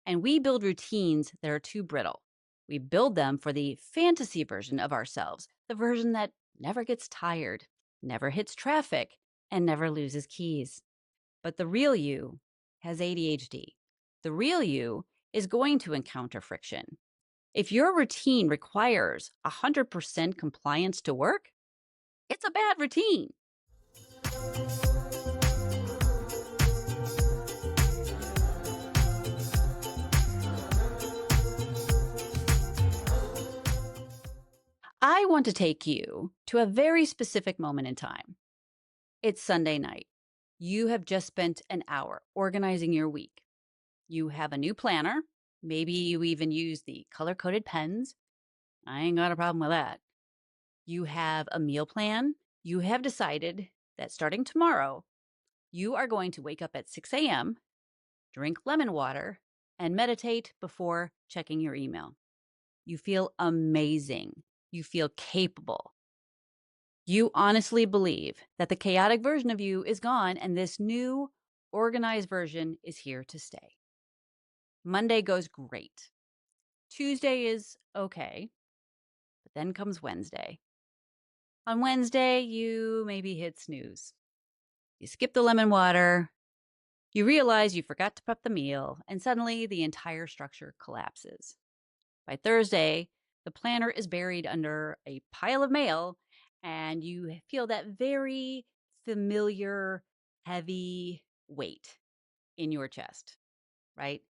And we build routines that are too brittle. We build them for the fantasy version of ourselves, the version that never gets tired, never hits traffic, and never loses keys. But the real you has ADHD. The real you is going to encounter friction. If your routine requires 100% compliance to work, it's a bad routine. I want to take you to a very specific moment in time. It's Sunday night. You have just spent an hour organizing your week. You have a new planner. Maybe you even use the color coded pens. I ain't got a problem with that. You have a meal plan. You have decided that starting tomorrow, you are going to wake up at 6 a.m., drink lemon water, and meditate before checking your email. You feel amazing. You feel capable. You honestly believe that the chaotic version of you is gone and this new, organized version is here to stay. Monday goes great. Tuesday is okay, but then comes Wednesday. On Wednesday, you maybe hit snooze. You skip the lemon water. You realize you forgot to prep the meal, and suddenly the entire structure collapses. By Thursday, the planner is buried under a pile of mail, and you feel that very familiar, heavy weight in your chest, right?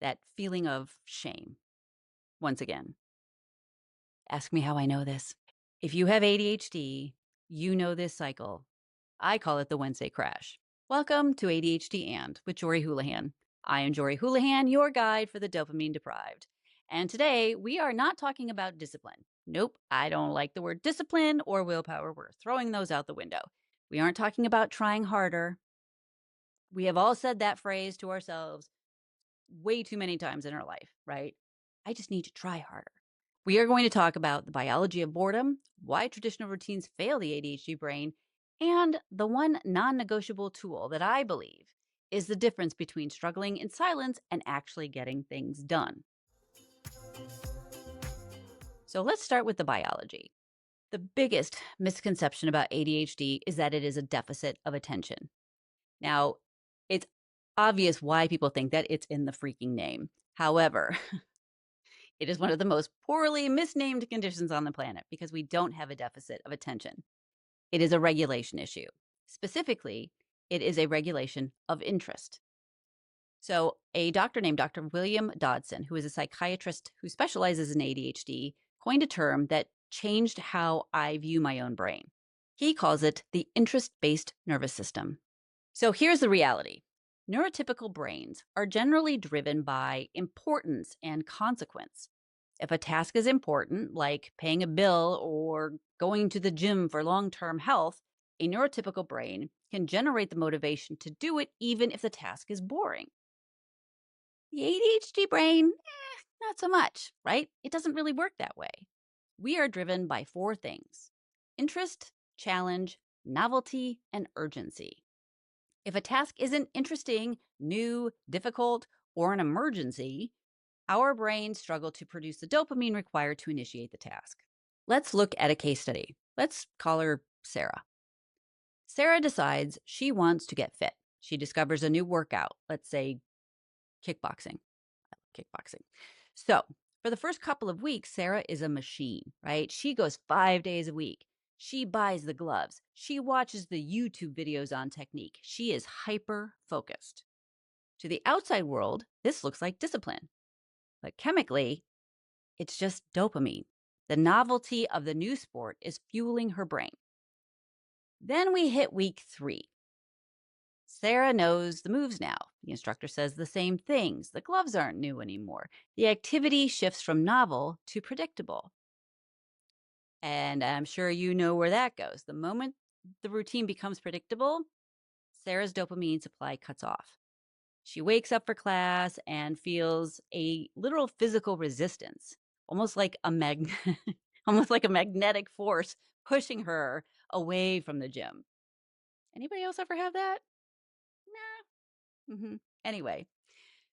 That feeling of shame. Once again, ask me how I know this. If you have ADHD, you know this cycle. I call it the Wednesday crash. Welcome to ADHD and with Jory Houlihan. I am Jory Houlihan, your guide for the dopamine deprived. And today we are not talking about discipline. Nope, I don't like the word discipline or willpower. We're throwing those out the window. We aren't talking about trying harder. We have all said that phrase to ourselves way too many times in our life, right? I just need to try harder. We are going to talk about the biology of boredom, why traditional routines fail the ADHD brain, and the one non negotiable tool that I believe is the difference between struggling in silence and actually getting things done. So let's start with the biology. The biggest misconception about ADHD is that it is a deficit of attention. Now, it's obvious why people think that it's in the freaking name. However, it is one of the most poorly misnamed conditions on the planet because we don't have a deficit of attention. It is a regulation issue. Specifically, it is a regulation of interest. So, a doctor named Dr. William Dodson, who is a psychiatrist who specializes in ADHD, coined a term that changed how I view my own brain. He calls it the interest based nervous system. So, here's the reality. Neurotypical brains are generally driven by importance and consequence. If a task is important, like paying a bill or going to the gym for long term health, a neurotypical brain can generate the motivation to do it even if the task is boring. The ADHD brain, not so much, right? It doesn't really work that way. We are driven by four things: interest, challenge, novelty, and urgency. If a task isn't interesting, new, difficult, or an emergency, our brains struggle to produce the dopamine required to initiate the task. Let's look at a case study. Let's call her Sarah. Sarah decides she wants to get fit. She discovers a new workout, let's say kickboxing. Kickboxing. So, for the first couple of weeks, Sarah is a machine, right? She goes 5 days a week. She buys the gloves. She watches the YouTube videos on technique. She is hyper focused. To the outside world, this looks like discipline. But chemically, it's just dopamine. The novelty of the new sport is fueling her brain. Then we hit week 3. Sarah knows the moves now. The instructor says the same things. The gloves aren't new anymore. The activity shifts from novel to predictable. And I'm sure you know where that goes. The moment the routine becomes predictable, Sarah's dopamine supply cuts off. She wakes up for class and feels a literal physical resistance, almost like a almost like a magnetic force pushing her away from the gym. Anybody else ever have that? Nah. Anyway,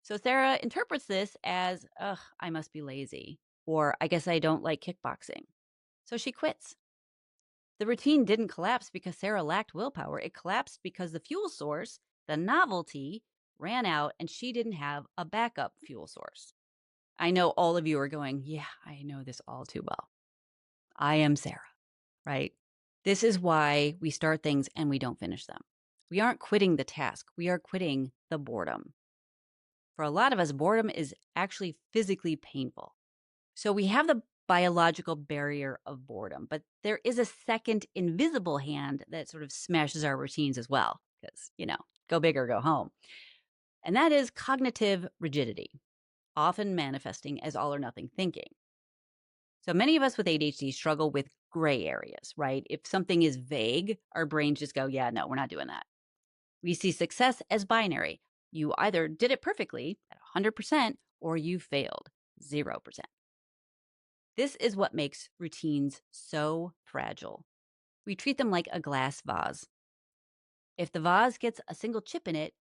So Sarah interprets this as, ugh, I must be lazy, or I guess I don't like kickboxing. So she quits. The routine didn't collapse because Sarah lacked willpower. It collapsed because the fuel source, the novelty, ran out and she didn't have a backup fuel source. I know all of you are going, yeah, I know this all too well. I am Sarah, right? This is why we start things and we don't finish them. We aren't quitting the task, we are quitting the boredom. For a lot of us, boredom is actually physically painful. So we have the biological barrier of boredom, but there is a second invisible hand that sort of smashes our routines as well, because, go big or go home. And that is cognitive rigidity, often manifesting as all or nothing thinking. So many of us with ADHD struggle with gray areas, right? If something is vague, our brains just go, yeah, no, we're not doing that. We see success as binary. You either did it perfectly at 100% or you failed 0%. This is what makes routines so fragile. We treat them like a glass vase. If the vase gets a single chip in it,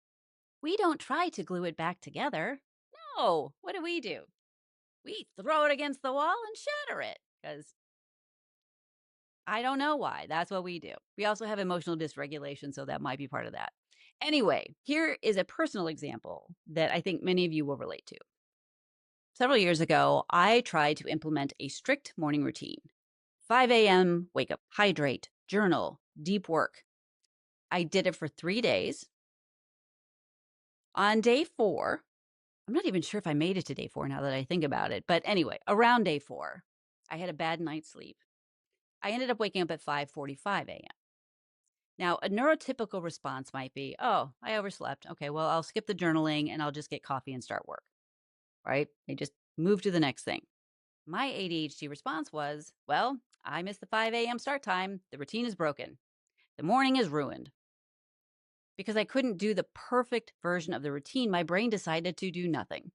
we don't try to glue it back together. No, what do? We throw it against the wall and shatter it because I don't know why. That's what we do. We also have emotional dysregulation, so that might be part of that. Anyway, here is a personal example that I think many of you will relate to. Several years ago, I tried to implement a strict morning routine. 5 a.m., wake up, hydrate, journal, deep work. I did it for 3 days. On day 4, I'm not even sure if I made it to day 4 now that I think about it. But anyway, around day 4, I had a bad night's sleep. I ended up waking up at 5:45 a.m. Now, a neurotypical response might be, oh, I overslept. Okay, well, I'll skip the journaling and I'll just get coffee and start work, right? They just move to the next thing. My ADHD response was, well, I missed the 5 a.m. start time. The routine is broken. The morning is ruined. Because I couldn't do the perfect version of the routine, my brain decided to do nothing.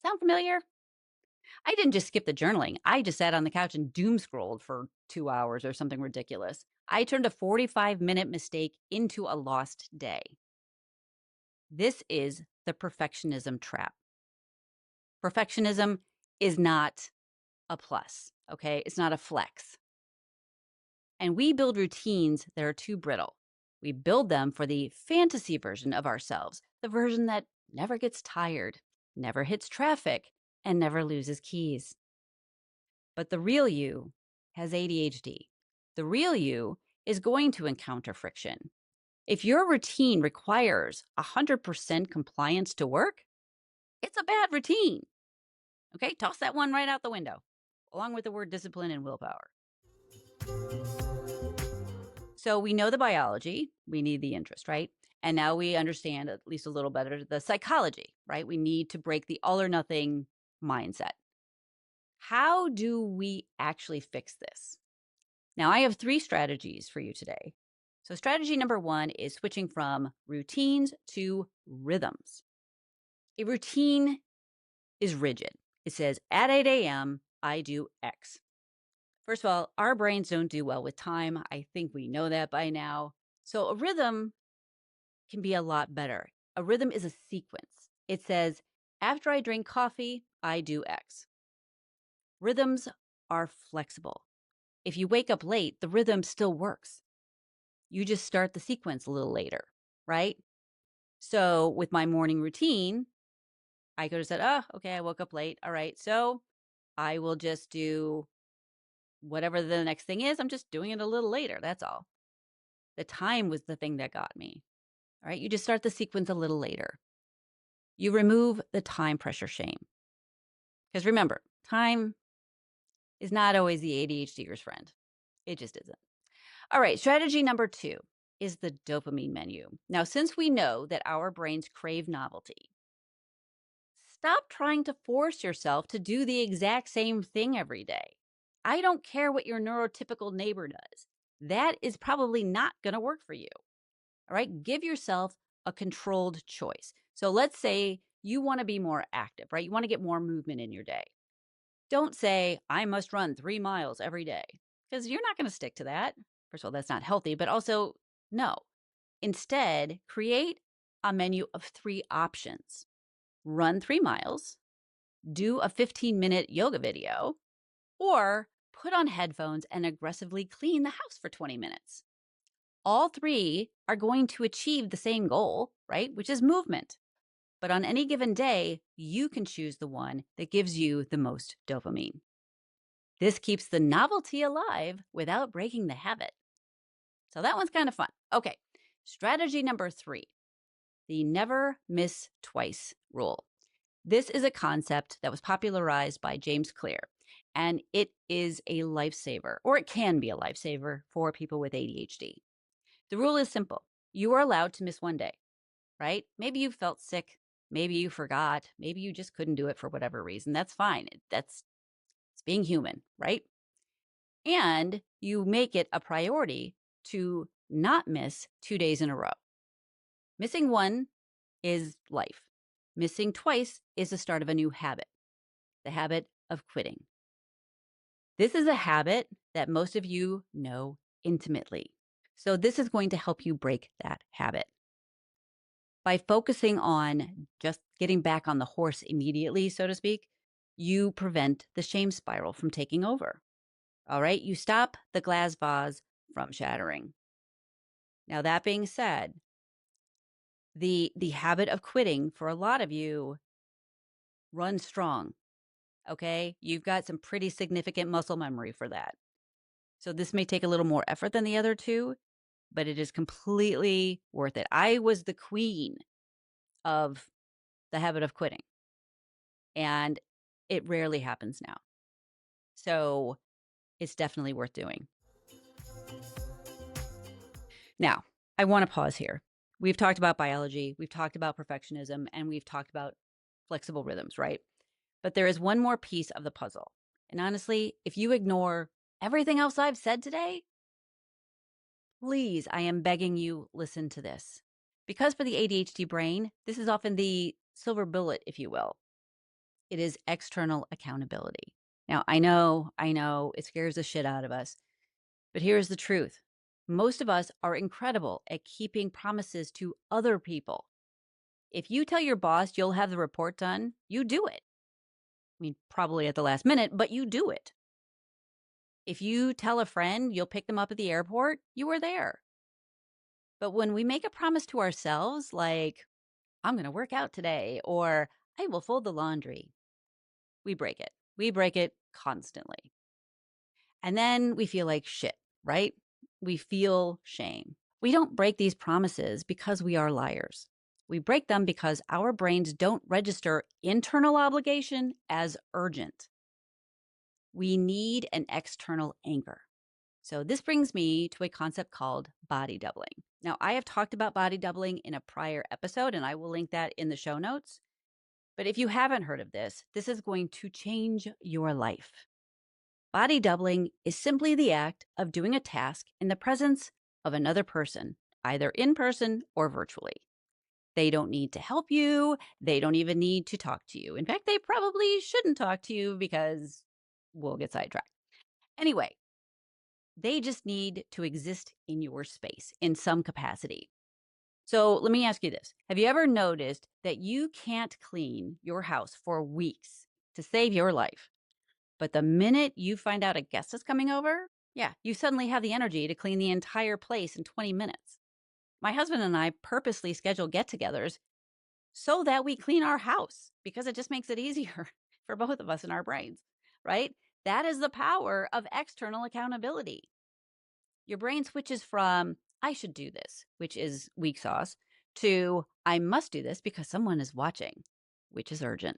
Sound familiar? I didn't just skip the journaling. I just sat on the couch and doom scrolled for 2 hours or something ridiculous. I turned a 45-minute mistake into a lost day. This is the perfectionism trap. Perfectionism is not a plus, okay? It's not a flex. And we build routines that are too brittle. We build them for the fantasy version of ourselves, the version that never gets tired, never hits traffic, and never loses keys. But the real you has ADHD. The real you is going to encounter friction. If your routine requires 100% compliance to work, it's a bad routine. Okay, toss that one right out the window, along with the word discipline and willpower. So we know the biology, we need the interest, right? And now we understand at least a little better the psychology, right? We need to break the all or nothing mindset. How do we actually fix this? Now, I have 3 strategies for you today. So, strategy number 1 is switching from routines to rhythms. A routine is rigid. It says at 8 a.m., I do X. First of all, our brains don't do well with time. I think we know that by now. So, a rhythm can be a lot better. A rhythm is a sequence. It says, after I drink coffee, I do X. Rhythms are flexible. If you wake up late, the rhythm still works. You just start the sequence a little later, right? So with my morning routine, I could have said, oh, okay, I woke up late. All right. So I will just do whatever the next thing is. I'm just doing it a little later. That's all. The time was the thing that got me. All right. You just start the sequence a little later. You remove the time pressure shame. Because remember, time is not always the ADHDer's friend. It just isn't. All right, strategy number 2 is the dopamine menu. Now, since we know that our brains crave novelty, stop trying to force yourself to do the exact same thing every day. I don't care what your neurotypical neighbor does. That is probably not going to work for you. All right, give yourself a controlled choice. So let's say you want to be more active, right? You want to get more movement in your day. Don't say, I must run 3 miles every day, because you're not going to stick to that. First of all, that's not healthy, but also, no. Instead, create a menu of 3 options. run 3 miles, do a 15-minute yoga video, or put on headphones and aggressively clean the house for 20 minutes. All three are going to achieve the same goal, right? Which is movement. But on any given day, you can choose the one that gives you the most dopamine. This keeps the novelty alive without breaking the habit. So that one's kind of fun. Okay, strategy number 3, the never miss twice rule. This is a concept that was popularized by James Clear, and it is a lifesaver, or it can be a lifesaver for people with ADHD. The rule is simple. You are allowed to miss one day, right? Maybe you felt sick. Maybe you forgot. Maybe you just couldn't do it for whatever reason. That's fine. It's being human, right? And you make it a priority to not miss 2 days in a row. Missing one is life. Missing twice is the start of a new habit, the habit of quitting. This is a habit that most of you know intimately. So this is going to help you break that habit. By focusing on just getting back on the horse immediately, so to speak, you prevent the shame spiral from taking over. All right, you stop the glass vase from shattering. Now, that being said, the habit of quitting for a lot of you runs strong. Okay, you've got some pretty significant muscle memory for that. So this may take a little more effort than the other two, but it is completely worth it. I was the queen of the habit of quitting, and it rarely happens now. So it's definitely worth doing. Now, I want to pause here. We've talked about biology, we've talked about perfectionism, and we've talked about flexible rhythms, right? But there is one more piece of the puzzle. And honestly, if you ignore everything else I've said today, please, I am begging you, listen to this. Because for the ADHD brain, this is often the silver bullet, if you will. It is external accountability. Now, I know, it scares the shit out of us, but here's the truth. Most of us are incredible at keeping promises to other people. If you tell your boss you'll have the report done, you do it. I mean, probably at the last minute, but you do it. If you tell a friend you'll pick them up at the airport, you were there. But when we make a promise to ourselves, like, I'm going to work out today, or I will fold the laundry, we break it. We break it constantly. And then we feel like shit, right? We feel shame. We don't break these promises because we are liars. We break them because our brains don't register internal obligation as urgent. We need an external anchor. So this brings me to a concept called body doubling. Now, I have talked about body doubling in a prior episode, and I will link that in the show notes. But if you haven't heard of this, this is going to change your life. Body doubling is simply the act of doing a task in the presence of another person, either in person or virtually. They don't need to help you. They don't even need to talk to you. In fact, they probably shouldn't talk to you because we'll get sidetracked. Anyway, they just need to exist in your space in some capacity. So let me ask you this. Have you ever noticed that you can't clean your house for weeks to save your life? But the minute you find out a guest is coming over, yeah, you suddenly have the energy to clean the entire place in 20 minutes. My husband and I purposely schedule get-togethers so that we clean our house because it just makes it easier for both of us in our brains, right? That is the power of external accountability. Your brain switches from, I should do this, which is weak sauce, to, I must do this because someone is watching, which is urgent.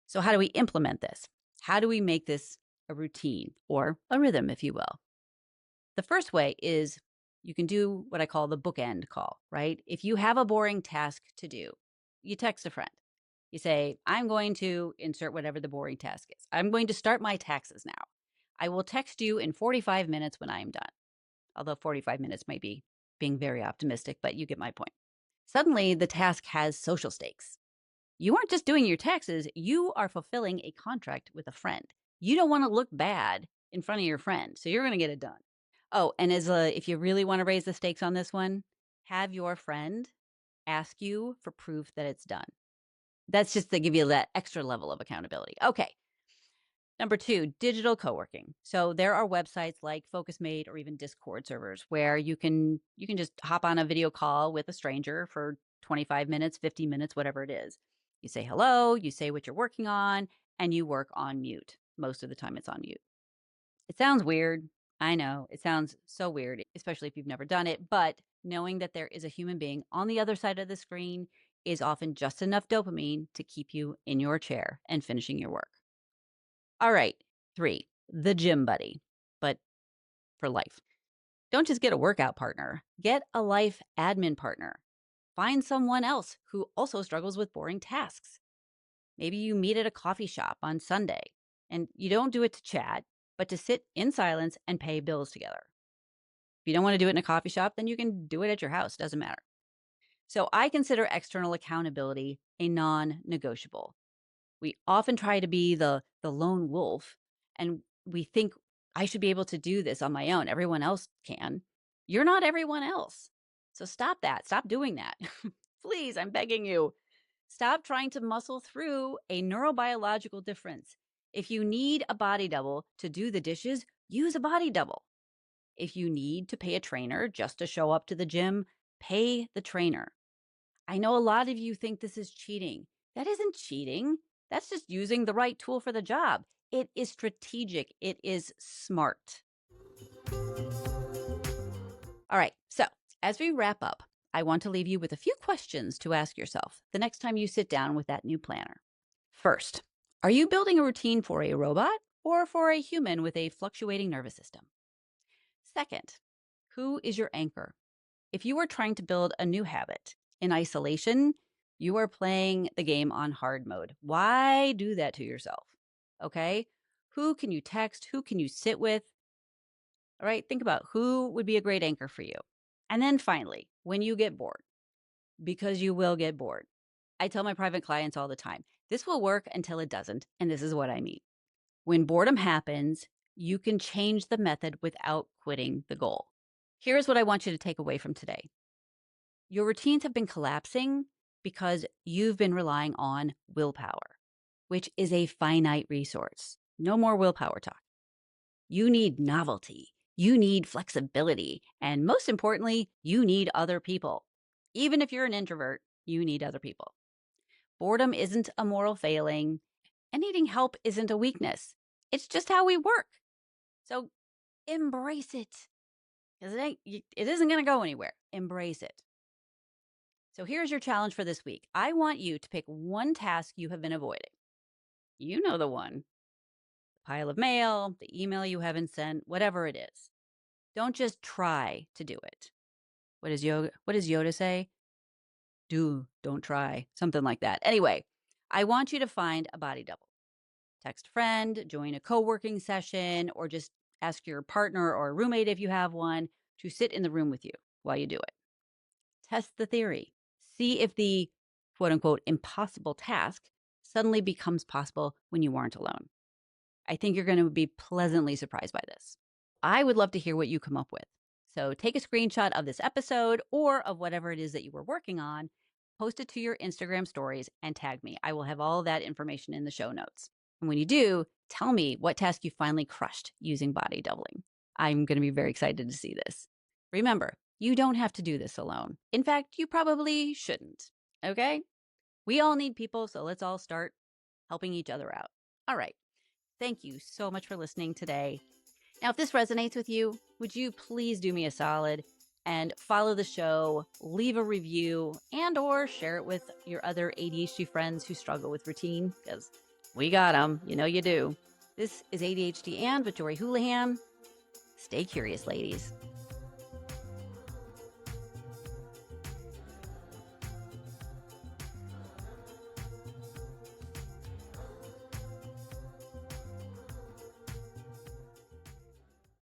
So how do we implement this? How do we make this a routine or a rhythm, if you will? The first way is you can do what I call the bookend call, right? If you have a boring task to do, you text a friend. You say, I'm going to insert whatever the boring task is. I'm going to start my taxes now. I will text you in 45 minutes when I am done. Although 45 minutes might be being very optimistic, but you get my point. Suddenly, the task has social stakes. You aren't just doing your taxes, you are fulfilling a contract with a friend. You don't want to look bad in front of your friend, so you're going to get it done. Oh, and if you really want to raise the stakes on this one, have your friend ask you for proof that it's done. That's just to give you that extra level of accountability. Okay. Number two, digital co-working. So there are websites like FocusMate or even Discord servers where you can just hop on a video call with a stranger for 25 minutes, 50 minutes, whatever it is. You say hello, you say what you're working on, and you work on mute. Most of the time it's on mute. It sounds weird. I know. It sounds so weird, especially if you've never done it, but knowing that there is a human being on the other side of the screen is often just enough dopamine to keep you in your chair and finishing your work. All right. Three, the gym buddy, but for life. Don't just get a workout partner, get a life admin partner. Find someone else who also struggles with boring tasks. Maybe you meet at a coffee shop on Sunday and you don't do it to chat, but to sit in silence and pay bills together. If you don't want to do it in a coffee shop, then you can do it at your house. Doesn't matter. So I consider external accountability a non negotiable. We often try to be the lone wolf, and we think I should be able to do this on my own. Everyone else can. You're not everyone else. So stop that. Stop doing that. Please, I'm begging you. Stop trying to muscle through a neurobiological difference. If you need a body double to do the dishes, use a body double. If you need to pay a trainer just to show up to the gym, pay the trainer. I know a lot of you think this is cheating. That isn't cheating. That's just using the right tool for the job. It is strategic. It is smart. All right. So, as we wrap up, I want to leave you with a few questions to ask yourself the next time you sit down with that new planner. First, are you building a routine for a robot or for a human with a fluctuating nervous system? Second, who is your anchor? If you are trying to build a new habit in isolation, you are playing the game on hard mode. Why do that to yourself? Okay. Who can you text? Who can you sit with? All right. Think about who would be a great anchor for you. And then finally, when you get bored, because you will get bored, I tell my private clients all the time, this will work until it doesn't. And this is what I mean. When boredom happens, you can change the method without quitting the goal. Here's what I want you to take away from today. Your routines have been collapsing because you've been relying on willpower, which is a finite resource. No more willpower talk. You need novelty. You need flexibility. And most importantly, you need other people. Even if you're an introvert, you need other people. Boredom isn't a moral failing, and needing help isn't a weakness. It's just how we work. So embrace it because it isn't going to go anywhere. Embrace it. So here's your challenge for this week. I want you to pick one task you have been avoiding. You know the one. The pile of mail, the email you haven't sent, whatever it is. Don't just try to do it. What does Yoda say? Don't try. Something like that. Anyway, I want you to find a body double. Text a friend, join a co-working session, or just ask your partner or roommate if you have one to sit in the room with you while you do it. Test the theory. See if the quote unquote impossible task suddenly becomes possible when you aren't alone. I think you're going to be pleasantly surprised by this. I would love to hear what you come up with. So take a screenshot of this episode or of whatever it is that you were working on, post it to your Instagram stories, and tag me. I will have all that information in the show notes. And when you do, tell me what task you finally crushed using body doubling. I'm going to be very excited to see this. Remember, you don't have to do this alone. In fact, you probably shouldn't. Okay? We all need people, so let's all start helping each other out. All right. Thank you so much for listening today. Now, if this resonates with you, would you please do me a solid and follow the show, leave a review, and or share it with your other ADHD friends who struggle with routine, because we got them. You know you do. This is ADHD and with Jory Houlihan. Stay curious, ladies.